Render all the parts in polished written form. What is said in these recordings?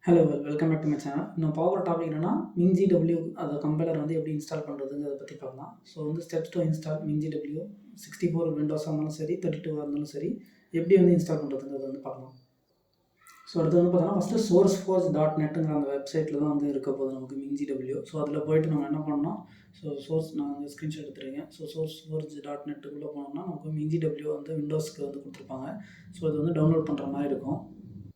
Hello welcome back to my channel. நான் பார்க்குற topic என்னன்னா MinGW அந்த கம்பைலர் வந்து எப்படி இன்ஸ்டால் பண்ணுறதுங்கிறத பற்றி பார்க்கலாம். ஸோ வந்து ஸ்டெப்ஸ் டு இன்ஸ்டால் MinGW 64 விண்டோஸாக இருந்தாலும் சரி 32 இருந்தாலும் சரி எப்படி வந்து இன்ஸ்டால் பண்ணுறதுங்கிறத வந்து பார்க்கலாம். ஸோ அடுத்து வந்து பார்த்தோன்னா ஃபஸ்ட்டு sourceforge.netங்கிற அந்த வெப்சைட்டில் தான் வந்து இருக்க போகுது நமக்கு MinGW. ஸோ அதில் போய்ட்டு நம்ம என்ன பண்ணோம், நான் வந்து ஸ்க்ரீன்ஷாட் எடுத்துருக்கேன். ஸோ sourceforge.netக்குள்ளே போனோம்னா நமக்கு MinGW வந்து விண்டோஸ்க்கு வந்து கொடுத்துருப்பாங்க. ஸோ இது வந்து டவுன்லோட் பண்ணுற மாதிரி இருக்கும்.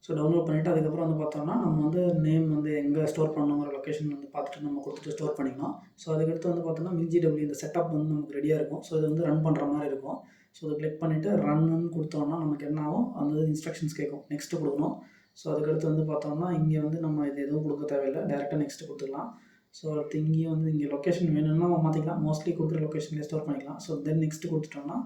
ஸோ டவுன்லோட் பண்ணிவிட்டு அதுக்கப்புறம் வந்து பார்த்தோம்னா நம்ம வந்து நேம் வந்து எங்கே ஸ்டோர் பண்ணணுங்கிற லொக்கேஷன் வந்து பார்த்துட்டு நம்ம கொடுத்துட்டு ஸ்டோர் பண்ணிக்கலாம். ஸோ அதுக்கடுத்து வந்து பார்த்தோம்னா MinGW இந்த செட்டப் வந்து நமக்கு ரெடியாக இருக்கும். ஸோ இது வந்து ரன் பண்ணுற மாதிரி இருக்கும். ஸோ அதை கிளிக் பண்ணிவிட்டு ரன்னு கொடுத்தோம்னா நமக்கு என்ன ஆகும், அந்த இன்ஸ்ட்ரக்ஷன்ஸ் கேட்கும், நெக்ஸ்ட்டு கொடுக்கணும். ஸோ அதுக்கடுத்து வந்து பார்த்தோம்னா இங்கே வந்து நம்ம இது எதுவும் கொடுக்க தேவையில்லை, டேரெக்டாக நெக்ஸ்ட்டு கொடுத்துக்கலாம். ஸோ அடுத்து இங்கேயும் வந்து இங்கே லொக்கேஷன் வேணும்னா மாற்றிக்கலாம், மோஸ்ட்லி கொடுக்குற லொக்கேஷன்லேயே ஸ்டோர் பண்ணிக்கலாம். ஸோ தென் நெக்ஸ்ட்டு கொடுத்துட்டோம்னா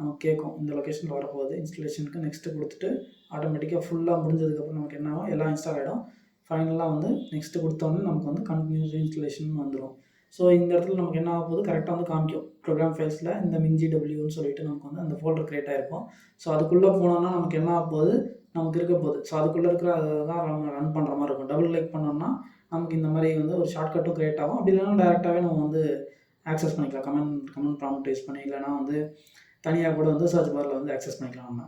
நமக்கு கேட்கும் இந்த லொக்கேஷனில் வரப்போகுது. இன்ஸ்டலேஷனுக்கு நெக்ஸ்ட்டு கொடுத்துட்டு ஆட்டோமேட்டிக்காக ஃபுல்லாக முடிஞ்சதுக்கப்புறம் நமக்கு என்ன ஆகும், எல்லாம் இன்ஸ்டால் ஆகிடும். ஃபைனலாக வந்து நெக்ஸ்ட்டு கொடுத்தோன்னே நமக்கு வந்து கண்டினியூஸ் இன்ஸ்டலேஷன் வந்துடும். ஸோ இந்த இடத்துல நமக்கு என்ன ஆக போகுது, கரெக்டாக வந்து காமிக்கும் ப்ரோக்ராம் ஃபைல்ஸில் இந்த MinGWன்னு சொல்லிட்டு நமக்கு வந்து அந்த ஃபோல்டர் க்ரியேட் ஆகிருக்கும். ஸோ அதுக்குள்ளே போனோம்னா நமக்கு என்ன ஆக போகுது, நமக்கு இருக்க போகுது. ஸோ அதுக்குள்ளே இருக்கிற அதை தான் ரன் பண்ணுற மாதிரி இருக்கும். டபுள் கிளிக் பண்ணோம்னா நமக்கு இந்த மாதிரி வந்து ஒரு ஷார்ட்கட்டும் க்ரியேட் ஆகும். அப்படி இல்லைனா டேரெக்டாகவே நம்ம வந்து ஆக்சஸ் பண்ணிக்கலாம், கமெண்ட் ப்ராம்ப்ட் யூஸ் பண்ணி, இல்லைனா வந்து தனியாக கூட வந்து சர்ச் பாரில் வந்து ஆக்சஸ் பண்ணிக்கலாம் நம்ம.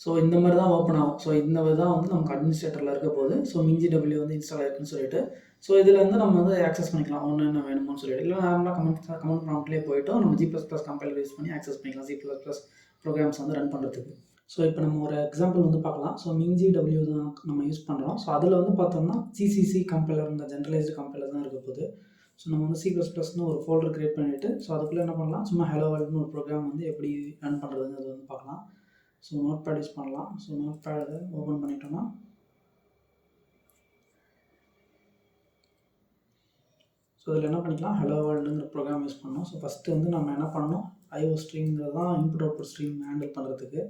ஸோ இந்த மாதிரி தான் ஓப்பன் ஆகும். ஸோ இந்த மாதிரி தான் வந்து நமக்கு அட்மினிஸ்ட்ரேட்டரில் இருக்க போது. ஸோ MinGW வந்து இன்ஸ்டால் ஆயிருக்குன்னு சொல்லிட்டு ஸோ இதில் வந்து நம்ம வந்து ஆக்சஸ் பண்ணிக்கலாம் ஒன்று என்ன வேணுமோன்னு சொல்லிட்டு. இல்லை நார்மலாக கமெண்ட் ப்ராம்ப்ட்லேயே போய்ட்டு நம்ம G++ கம்பைலர் யூஸ் பண்ணி ஆக்சஸ் பண்ணிக்கலாம் C++ ப்ரோக்ராம்ஸ் வந்து ரன் பண்ணுறதுக்கு. ஸோ இப்போ நம்ம ஒரு எக்ஸாம்பிள் வந்து பார்க்கலாம். ஸோ MinGW தான் நம்ம யூஸ் பண்ணுறோம். ஸோ அதில் வந்து பார்த்தோம்னா GCC கம்பைலர், இந்த ஜென்ரலைஸ்டு கம்பைலர் தான் இருக்க போகுது. ஸோ நம்ம வந்து C++ன்னு ஒரு ஃபோல்டர் க்ரியேட் பண்ணிவிட்டு ஸோ அதுக்குள்ளே என்ன பண்ணலாம், சும்மா ஹலோ வேர்ல்டுன்னு ஒரு ப்ரோக்ராம் வந்து எப்படி ரன் பண்ணுறதுங்கிறது வந்து பார்க்கலாம். ஸோ நோட்பேட் யூஸ் பண்ணலாம். ஸோ நோட்பேடை ஓப்பன் பண்ணிட்டோம்னா ஸோ இதில் என்ன பண்ணிக்கலாம், ஹலோ வேர்ல்டுங்கிற ப்ரோக்ராம் யூஸ் பண்ணோம். ஸோ ஃபஸ்ட்டு வந்து நம்ம என்ன பண்ணணும், IO ஸ்ட்ரீம்ங்கிறது தான் இன்புட் அவுட்புட் ஸ்ட்ரீம் ஹேண்டில் பண்ணுறதுக்கு.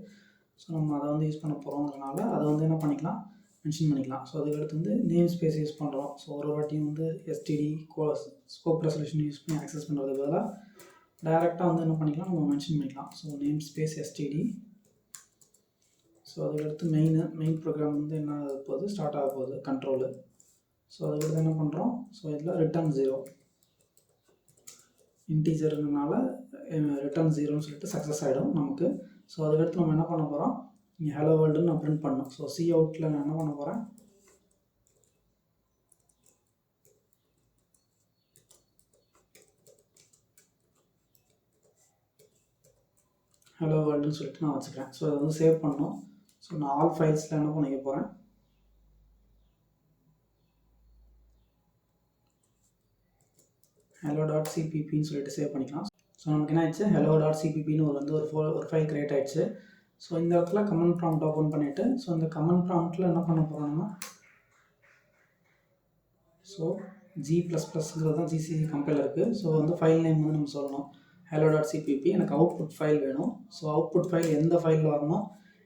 ஸோ நம்ம அதை வந்து யூஸ் பண்ண போகிறோங்கிறனால அதை வந்து என்ன பண்ணிக்கலாம், மென்ஷன் பண்ணிக்கலாம். ஸோ அதுக்கடுத்து வந்து நேம் ஸ்பேஸ் யூஸ் பண்ணுறோம். ஸோ ஒரு வாட்டியும் வந்து STD ஸ்கோப் ரெசல்யூஷன் யூஸ் பண்ணி ஆக்சஸ் பண்ணுறது பதிலாக டேரெக்டாக வந்து என்ன பண்ணிக்கலாம், நம்ம மென்ஷன் பண்ணிக்கலாம். So name space STD. So அதுக்கடுத்து மெயின் ப்ரோக்ராம் வந்து என்ன ஆக போகுது, ஸ்டார்ட் ஆக போகுது, கண்ட்ரோலு. ஸோ அதுக்கடுத்து என்ன பண்ணுறோம், ஸோ இதில் ரிட்டர்ன் 0 இன்டீஜருங்கிறனால ரிட்டர்ன் 0ன்னு சொல்லிட்டு சக்ஸஸ் ஆகிடும் நமக்கு. ஸோ அதுக்கடுத்து நம்ம என்ன பண்ண போகிறோம், இங்கே ஹலோ வேர்ல்டுன்னு நான் பிரிண்ட் பண்ணணும். ஸோ சி அவுட்டில் நான் என்ன பண்ண போகிறேன், ஹலோ வேர்ல்டுன்னு சொல்லிட்டு நான் வச்சுக்கிறேன். ஸோ அதை வந்து சேவ் பண்ணணும். ஸோ நான் ஆல் ஃபைல்ஸில் என்ன பண்ணிக்க போகிறேன், hello.cppன்னு சொல்லிட்டு சேவ் பண்ணிக்கலாம். ஸோ நமக்கு என்ன ஆயிடுச்சு, hello.cppன்னு ஒரு ஃபைல் க்ரியேட் ஆகிடுச்சு. ஸோ இந்த இடத்துல கமெண்ட் ப்ராம்ப்ட் ஓப்பன் பண்ணிவிட்டு ஸோ இந்த கமெண்ட் என்ன பண்ண போகிறோம் நம்ம, ஸோ G++ங்கிறது தான் GCC கம்பைலர் இருக்குது. ஸோ வந்து ஃபைல் நேம் வந்து நம்ம சொல்லணும் hello.cpp. எனக்கு அவுட்புட் ஃபைல் வேணும். ஸோ அவுட்புட் ஃபைல் எந்த ஃபைலில் வரணும்,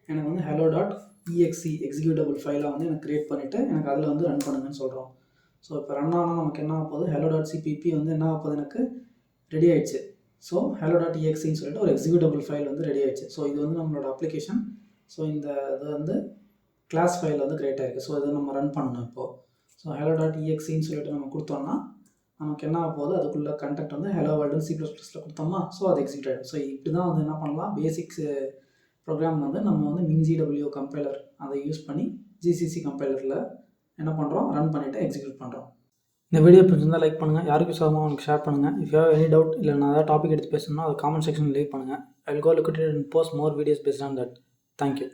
எனக்கு வந்து hello.exe எக்ஸிக்யூட்டபிள் ஃபைலாக வந்து எனக்கு க்ரியேட் பண்ணிவிட்டு எனக்கு அதில் வந்து ரன் பண்ணுங்கன்னு சொல்கிறோம். ஸோ இப்போ ரன் ஆனால் நமக்கு என்ன ஆக போகுது, hello.cpp வந்து என்ன ஆக போகுது, எனக்கு ரெடி ஆகிடுச்சு. ஸோ hello.exeன்னு சொல்லிட்டு ஒரு எக்ஸிக்யூட்டபிள் ஃபைல் வந்து ரெடி ஆகிடுச்சு. ஸோ இது வந்து நம்மளோட அப்ளிகேஷன். ஸோ இந்த இது வந்து கிளாஸ் ஃபைல் வந்து க்ரியேட் ஆகிருக்கு. ஸோ இதை நம்ம ரன் பண்ணணும் இப்போது. ஸோ hello.exeன்னு சொல்லிட்டு நம்ம கொடுத்தோம்னா நமக்கு என்ன ஆக போகுது, அதுக்குள்ளே கண்டெக்ட் வந்து ஹலோ வேர்ல்டுன்னு C++ல கொடுத்தோம்னா ஸோ அது எக்ஸிக்யூட் ஆகிடும். ஸோ இப்படி தான் வந்து என்ன பண்ணலாம், பேசிக்ஸ் ப்ரோக்ராம் வந்து நம்ம வந்து MinGW கம்பைலர் அதை யூஸ் பண்ணி GCC கம்பைலரில் என்ன பண்ணுறோம், ரன் பண்ணிவிட்டு எக்ஸிக்யூட் பண்ணுறோம். இந்த வீடியோ பிடிச்சிருந்தால் லைக் பண்ணுங்கள், யாருக்கு யூஸ் ஆகுமோ அவனுக்கு ஷேர் பண்ணுங்கள். If you have any doubt இல்லை நான் ஏதாவது டாபிக் எடுத்து பேசணும்னா அதை காமெண்ட் செக்ஷனில் லீவ் பண்ணுங்கள். I will go look at it and post more videos based on that. Thank you.